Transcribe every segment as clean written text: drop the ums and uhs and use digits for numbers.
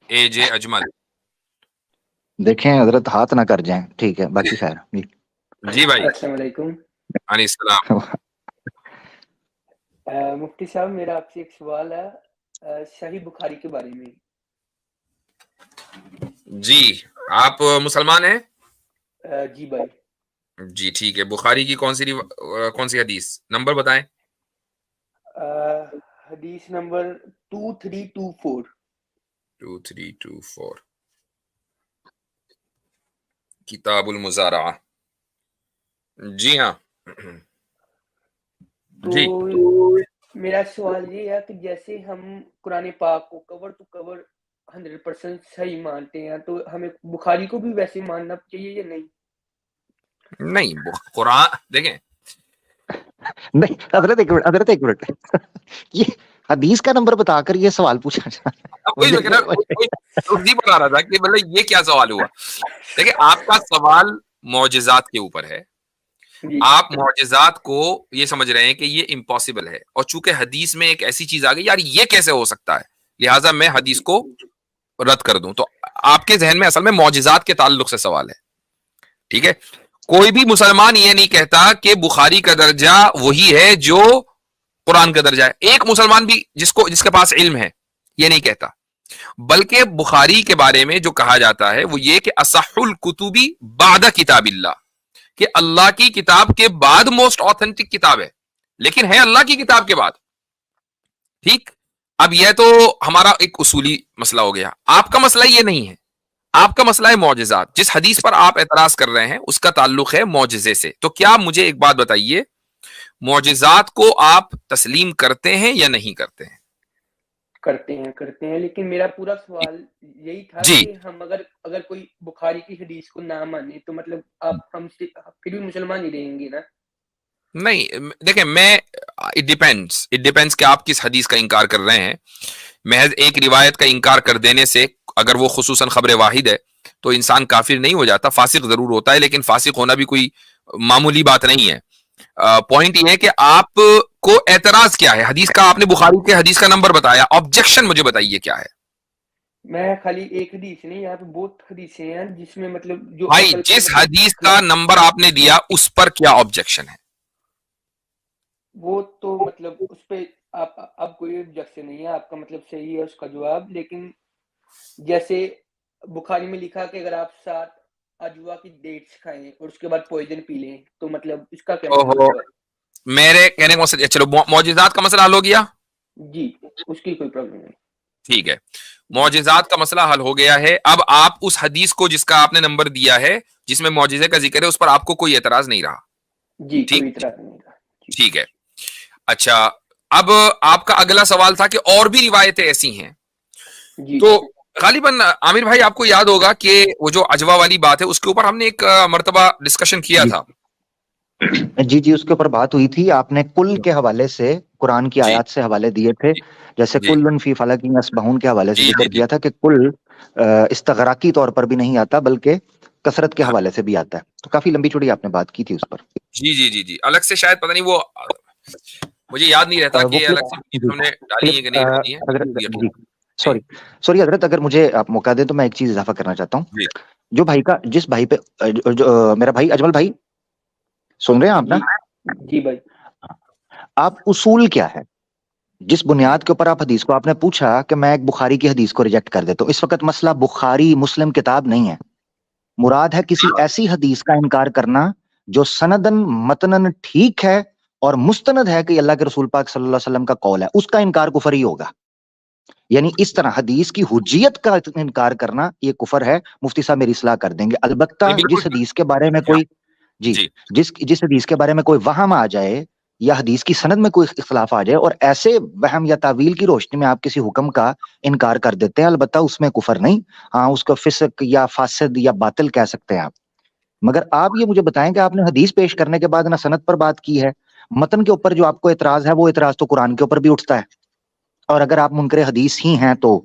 اے جے اجمل. دیکھیں حضرت ہاتھ نہ کر جائیں. ٹھیک ہے باقی خیر. جی بھائی. السلام علیکم. علیہ السلام. مفتی صاحب میرا آپ سے ایک سوال ہے صحیح بخاری کے بارے میں. جی آپ مسلمان ہیں؟ جی بھائی. جی ٹھیک ہے. بخاری کی کون سی حدیث نمبر بتائیں. حدیث نمبر 2324. 2324 کتاب المزارعہ. جی ہاں. تو جی میرا سوال یہ ہے کہ جیسے ہم قرآن پاک کو کور ٹو کور 100% صحیح مانتے ہیں تو ہمیں بخاری کو بھی ویسے ماننا چاہیے یا نہیں؟ نہیں قرآن دیکھیں نہیں حضرت ایک منٹ یہ حدیث کا نمبر بتا کر یہ سوال پوچھا کوئی بتا رہا تھا کہ مطلب یہ کیا سوال ہوا. دیکھیں آپ کا سوال معجزات کے اوپر ہے. آپ معجزات کو یہ سمجھ رہے ہیں کہ یہ امپاسبل ہے اور چونکہ حدیث میں ایک ایسی چیز آ گئی یار یہ کیسے ہو سکتا ہے لہٰذا میں حدیث کو رد کر دوں. تو آپ کے ذہن میں اصل میں معجزات کے تعلق سے سوال ہے. ٹھیک ہے. کوئی بھی مسلمان یہ نہیں کہتا کہ بخاری کا درجہ وہی ہے جو قرآن کا درجہ ہے. ایک مسلمان بھی جس کے پاس علم ہے یہ نہیں کہتا. بلکہ بخاری کے بارے میں جو کہا جاتا ہے وہ یہ کہ اصح الکتبی بعد کتاب اللہ، کہ اللہ کی کتاب کے بعد موسٹ آتھینٹک کتاب ہے، لیکن ہے اللہ کی کتاب کے بعد. ٹھیک. اب یہ تو ہمارا ایک اصولی مسئلہ ہو گیا. آپ کا مسئلہ یہ نہیں ہے. آپ کا مسئلہ ہے معجزات. جس حدیث پر آپ اعتراض کر رہے ہیں اس کا تعلق ہے معجزے سے. تو کیا مجھے ایک بات بتائیے، معجزات کو آپ تسلیم کرتے ہیں یا نہیں کرتے ہیں؟ کرتے ہیں لیکن میرا پورا سوال یہی تھا جی کہ ہم اگر کوئی بخاری کی حدیث کو نہ مانے تو مطلب آپ ہم سے پھر بھی مسلمان ہی رہیں گے نا؟ نہیں دیکھیں میں اٹ ڈیپینڈس کہ آپ کس حدیث کا انکار کر رہے ہیں. محض ایک روایت کا انکار کر دینے سے اگر وہ خصوصاً خبر واحد ہے تو انسان کافر نہیں ہو جاتا، فاسق ضرور ہوتا ہے، لیکن فاسق ہونا بھی کوئی معمولی بات نہیں ہے. پوائنٹ یہ ہے کہ آپ کو اعتراض کیا ہے حدیث کا. آپ نے بخاری کے حدیث کا نمبر بتایا، آبجیکشن مجھے بتائیے کیا ہے. میں خالی ایک حدیث نہیں، یہاں پہ بہت حدیثیں ہیں جس میں مطلب جو بھائی جس حدیث کا نمبر آپ نے دیا اس پر کیا آبجیکشن ہے؟ وہ تو مطلب اس پہ آپ کوئی آبجیکشن نہیں ہے، آپ کا مطلب صحیح ہے اس کا جواب. لیکن جیسے بخاری میں لکھا کہ اگر آپ 7 اجوا کی ڈیٹس کھائیں اور اس کے بعد پوائزن پی لیں تو مطلب اس کا کیا مطلب ہے؟ میرے کہنے کو چلو معجزات کا مسئلہ حل ہو گیا. جی اس کی کوئی پرابلم نہیں. ٹھیک ہے. معجزات کا مسئلہ حل ہو گیا ہے. اب آپ اس حدیث کو جس کا آپ نے نمبر دیا ہے جس میں معجزے کا ذکر ہے اس پر آپ کو کوئی اعتراض نہیں رہا. جی کوئی اعتراض نہیں رہا. ٹھیک ہے. اچھا اب آپ کا اگلا سوال تھا کہ اور بھی روایتیں ایسی ہیں. تو غالباً عامر بھائی آپ کو یاد ہوگا کہ وہ جو اجوا والی بات ہے اس کے اوپر ہم نے ایک مرتبہ ڈسکشن کیا تھا. جی اس کے اوپر بات ہوئی تھی. آپ نے کل کے حوالے سے قرآن کی آیات سے حوالے دیے تھے، جیسے کل فی فلک یسبحون کے حوالے سے ذکر کیا تھا کہ کل استغراقی طور پر بھی نہیں آتا بلکہ کثرت کے حوالے سے بھی آتا ہے. تو کافی لمبی چوڑی آپ نے بات کی تھی اس پر. جی الگ سے شاید پتہ نہیں وہ مجھے یاد نہیں رہتا کہ الگ سے ہم نے ڈالی ہے کہ نہیں ڈالی ہے. سوری حضرت اگر مجھے آپ موقع دیں تو میں ایک چیز اضافہ کرنا چاہتا ہوں. جو بھائی کا جس بھائی پہ میرا بھائی اجمل بھائی سن رہے ہیں آپ نا؟ جی بھائی. آپ اصول کیا ہے جس بنیاد کے اوپر آپ حدیث کو آپ نے پوچھا کہ میں ایک بخاری کی حدیث کو ریجیکٹ کر دیتا ہوں. اس وقت مسئلہ بخاری مسلم کتاب نہیں ہے. مراد ہے کسی ایسی حدیث کا انکار کرنا جو سندن متنن ٹھیک ہے اور مستند ہے کہ اللہ کے رسول پاک صلی اللہ علیہ وسلم کا قول ہے. اس کا انکار کفر ہی ہوگا. یعنی اس طرح حدیث کی حجیت کا انکار کرنا یہ کفر ہے. مفتی صاحب میری اصلاح کر دیں گے. البتہ جس حدیث کے بارے میں کوئی جس حدیث کے بارے میں کوئی وہم آ جائے یا حدیث کی سند میں کوئی اختلاف آ جائے اور ایسے وہم یا تعویل کی روشنی میں آپ کسی حکم کا انکار کر دیتے ہیں، البتہ اس میں کفر نہیں. ہاں اس کو فسق یا فاسد یا باطل کہہ سکتے ہیں آپ. مگر آپ یہ مجھے بتائیں کہ آپ نے حدیث پیش کرنے کے بعد نہ سند پر بات کی ہے، متن کے اوپر جو آپ کو اعتراض ہے وہ اعتراض تو قرآن کے اوپر بھی اٹھتا ہے. اور اگر آپ منکر حدیث ہی ہیں تو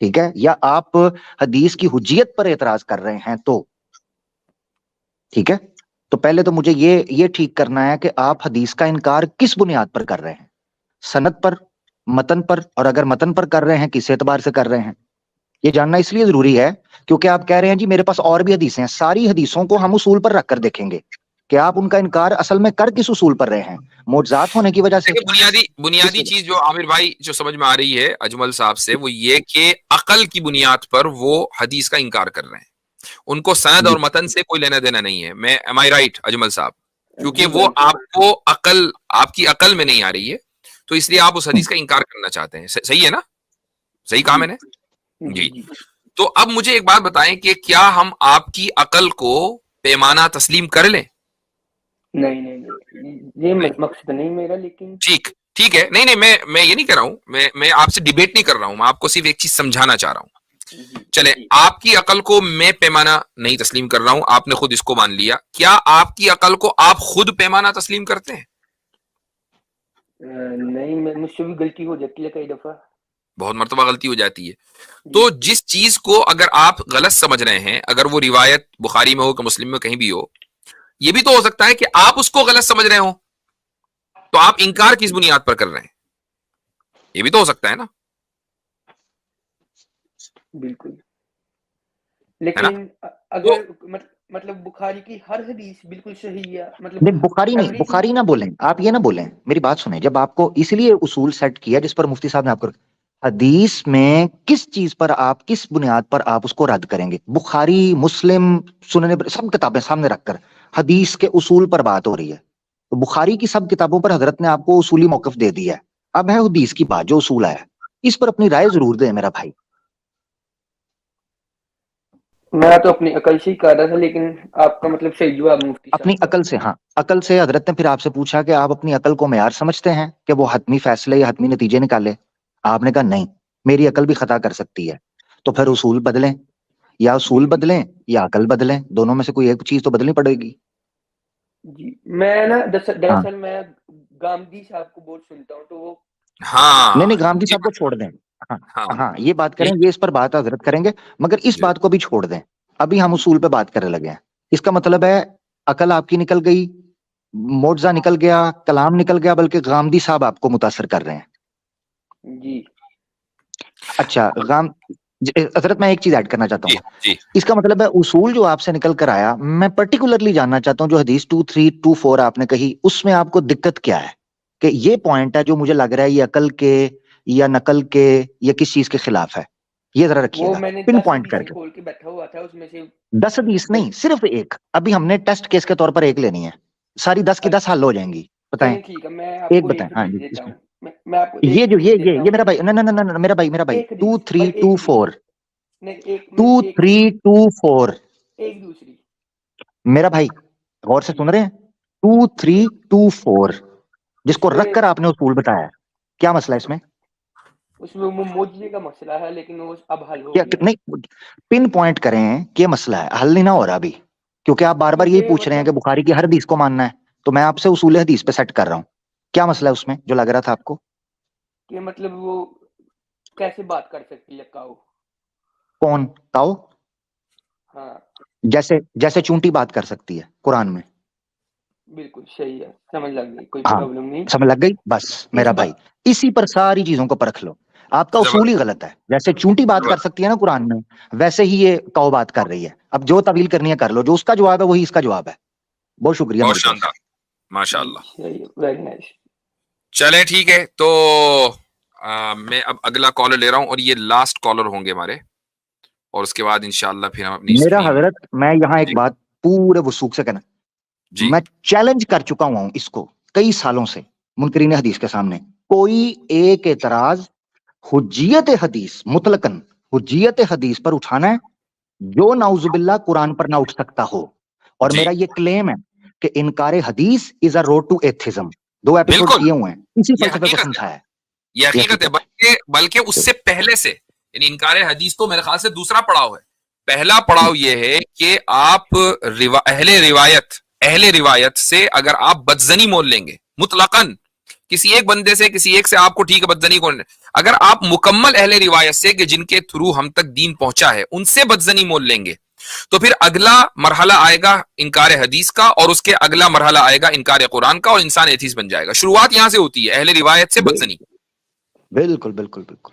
ٹھیک ہے، یا آپ حدیث کی حجیت پر اعتراض کر رہے ہیں تو ٹھیک ہے. تو پہلے تو مجھے یہ ٹھیک کرنا ہے کہ آپ حدیث کا انکار کس بنیاد پر کر رہے ہیں، سند پر، متن پر؟ اور اگر متن پر کر رہے ہیں کس اعتبار سے کر رہے ہیں؟ یہ جاننا اس لیے ضروری ہے کیونکہ آپ کہہ رہے ہیں جی میرے پاس اور بھی حدیثیں ہیں، ساری حدیثوں کو ہم اصول پر رکھ کر دیکھیں گے کہ آپ ان کا انکار اصل میں کر کس اصول پر رہے ہیں، معجزات ہونے کی وجہ سے۔ دیکھیں بنیادی چیز جو عامر بھائی جو سمجھ میں آ رہی ہے اجمل صاحب سے، وہ یہ کہ عقل کی بنیاد پر وہ حدیث کا انکار کر رہے ہیں، ان کو سند اور متن سے کوئی لینا دینا نہیں ہے۔ میں am I right اجمل صاحب؟ کیونکہ وہ آپ کو آپ کی عقل میں نہیں آ رہی ہے، تو اس لیے آپ اس حدیث کا انکار کرنا چاہتے ہیں۔ صحیح ہے نا؟ صحیح کہا میں نے؟ جی۔ تو اب مجھے ایک بات بتائیں کہ کیا ہم آپ کی عقل کو پیمانہ تسلیم کر لیں؟ نہیں، یہ مقصد نہیں میرا، لیکن ٹھیک ہے، نہیں میں یہ نہیں کر رہا ہوں، میں آپ سے ڈیبیٹ نہیں کر رہا ہوں، میں آپ کو صرف ایک چیز سمجھانا چاہ رہا ہوں۔ چلے، آپ کی عقل کو میں پیمانہ نہیں تسلیم کر رہا ہوں، آپ نے خود اس کو مان لیا، کیا آپ کی عقل کو آپ خود پیمانہ تسلیم کرتے ہیں؟ نہیں، مجھ سے بھی غلطی ہو جاتی ہے کئی دفعہ، بہت مرتبہ غلطی ہو جاتی ہے۔ تو جس چیز کو اگر آپ غلط سمجھ رہے ہیں، اگر وہ روایت بخاری میں ہو کہ مسلم میں کہیں بھی ہو، یہ بھی تو ہو سکتا ہے کہ آپ اس کو غلط سمجھ رہے ہوں، تو آپ انکار کس بنیاد پر کر رہے ہیں؟ یہ بھی تو ہو سکتا ہے نا؟ بالکل، لیکن اگر مطلب بخاری کی ہر حدیث بالکل صحیح ہے، مطلب بخاری نہ بولیں، آپ یہ نہ بولیں، میری بات سنیں۔ جب آپ کو اس لیے اصول سیٹ کیا جس پر مفتی صاحب نے آپ کو، حدیث میں کس چیز پر آپ، کس بنیاد پر آپ اس کو رد کریں گے؟ بخاری، مسلم، سنن، سب کتابیں سامنے رکھ کر حدیث کے اصول پر بات ہو رہی ہے، تو بخاری کی سب کتابوں پر حضرت نے آپ کو اصولی موقف دے دیا ہے، اب ہے حدیث کی بات جو اصول ہے، اس پر اپنی رائے ضرور دیں میرا بھائی۔ میں تو اپنی عقل سے ہی کہہ رہا تھا، لیکن آپ کا مطلب صحیح جواب مفتی صاحب اپنی عقل سے، ہاں عقل سے حضرت نے پھر آپ سے پوچھا کہ آپ اپنی عقل کو معیار سمجھتے ہیں کہ وہ حتمی فیصلے یا حتمی نتیجے نکالے؟ آپ نے کہا نہیں، میری عقل بھی خطا کر سکتی ہے، تو پھر اصول بدلیں، یا اصول بدلیں یا عقل بدلیں، دونوں میں سے کوئی ایک چیز تو بدلنی پڑے گی۔ جی، میں نا دراصل میں گامدی صاحب کو بہت سنتا ہوں، تو وہ نہیں گامدی صاحب کو چھوڑ دیں، ہاں یہ بات کریں، یہ اس پر بات حضرت کریں گے، مگر اس بات کو بھی چھوڑ دیں، ابھی ہم اصول پہ بات کرنے لگے ہیں۔ اس کا مطلب ہے عقل آپ کی نکل گئی، معجزہ نکل گیا، کلام نکل گیا، بلکہ غامدی صاحب آپ کو متاثر کر رہے ہیں۔ جی اچھا، حضرت میں ایک چیز ایڈ کرنا چاہتا ہوں، جی اس کا مطلب ہے اصول جو آپ سے نکل کر آیا، میں پرٹیکولرلی جاننا چاہتا ہوں جو حدیث 2324 آپ نے کہی، اس میں آپ کو دقت کیا ہے؟ کہ یہ پوائنٹ ہے جو مجھے لگ رہا ہے یہ عقل کے یا نقل کے یا کس چیز کے خلاف ہے، یہ ذرا رکھیے وہ گا میں نے پن 10 پوائنٹ کر کے۔ کھول کے بیٹھا ہوا تھا، اس میں سے 10 حدیث نہیں، صرف ایک، ابھی ہم نے ٹیسٹ کیس کے طور پر ایک لینی ہے، ساری 10 کی 10 حل ہو جائیں گی، بتائیں چلیں ٹھیک ہے، میں آپ ایک کو بتائیں۔ ایک ہاں حدیث جی، دیتا ہوں، میں آپ کو یہ ایک جو حدیث دیتا یہ ہوں، میرا بھائی، میرا بھائی ایک حدیث 2324 نہیں، ایک 2324 ایک دوسری، میرا بھائی غور سے سن رہے ہیں، 2324 جس کو رکھ کر آپ نے اصول بتایا ہے، کیا مسئلہ ہے اس میں؟ اس میں وہ معجزے کا مسئلہ ہے، لیکن وہ اب حل ہو کیا گیا ہے۔ نہیں پن پوائنٹ کریں کہ مسئلہ ہے، حل نہیں نہ ہو رہا ابھی، کیونکہ آپ بار بار یہی مجھے پوچھ رہے ہیں کہ بخاری کی ہر حدیث کو ماننا ہے، تو میں آپ سے اصول حدیث پہ سیٹ کر رہا ہوں، کیا مسئلہ ہے اس میں جو لگ رہا تھا آپ کو؟ کہ مطلب وہ کیسے بات کر سکتی ہے کاؤ؟ کون کاؤ؟ ہاں جیسے چونٹی بات کر سکتی ہے قرآن میں؟ بالکل صحیح ہے، سمجھ لگ گئی، کوئی ہاں پرابلم نہیں، سمجھ لگ گئی، بس میرا بھائی اسی پر ساری چیزوں کو پرکھ لو، آپ کا اصول ہی غلط ہے، جیسے چونٹی بات کر سکتی ہے نا قرآن میں، ویسے ہی یہ کاؤ بات کر رہی ہے، اب جو طویل کرنی ہے کر لو، جو اس کا جواب ہے وہی اس کا جواب ہے۔ بہت شکریہ، بہت شاندار، ماشاء اللہ۔ صحیح، ویری نائس۔ چلے ٹھیک ہے، تو میں اب اگلا کالر لے رہا ہوں، اور یہ لاسٹ کالر ہوں گے ہمارے، اور اس کے بعد انشاءاللہ پھر ہم اپنی میرا اسٹریم۔ حضرت میں یہاں ایک بات پورے وثوق سے کہنا، جی میں چیلنج کر چکا ہوں اس کو کئی سالوں سے منکرین حدیث کے سامنے، کوئی ایک اعتراض حجیت حدیث مطلقاً حجیت حدیث پر اٹھانا ہے جو نعوذ باللہ قرآن پر نہ اٹھ سکتا ہو، اور جی میرا یہ کلیم ہے کہ انکار حدیث از اے روڈ ٹو ایتھزم، 2 ایپیسوڈ بالکل، کیے ہوئے ہیں، اسی یہ فلسفے کو حقیقت ہے، سمجھایا ہے، یہ یہ حقیقت ہے، حقیقت بلکہ اس سے پہلے سے، یعنی انکار حدیث تو میرے خیال سے دوسرا پڑاؤ ہے۔ پہلا پڑاؤ یہ ہے کہ آپ اہل روایت سے اگر آپ بدزنی مول لیں گے مطلقاً، کسی ایک بندے سے، کسی ایک سے آپ کو ٹھیک ہے بدزنی کو، اگر آپ مکمل اہل روایت سے کہ جن کے تھرو ہم تک دین پہنچا ہے ان سے بدزنی مول لیں گے، تو پھر اگلا مرحلہ آئے گا انکار حدیث کا، اور اس کے اگلا مرحلہ آئے گا انکار قرآن کا، اور انسان ایتھیسٹ بن جائے گا۔ شروعات یہاں سے ہوتی ہے، اہل روایت سے بدزنی۔ بالکل بالکل بالکل۔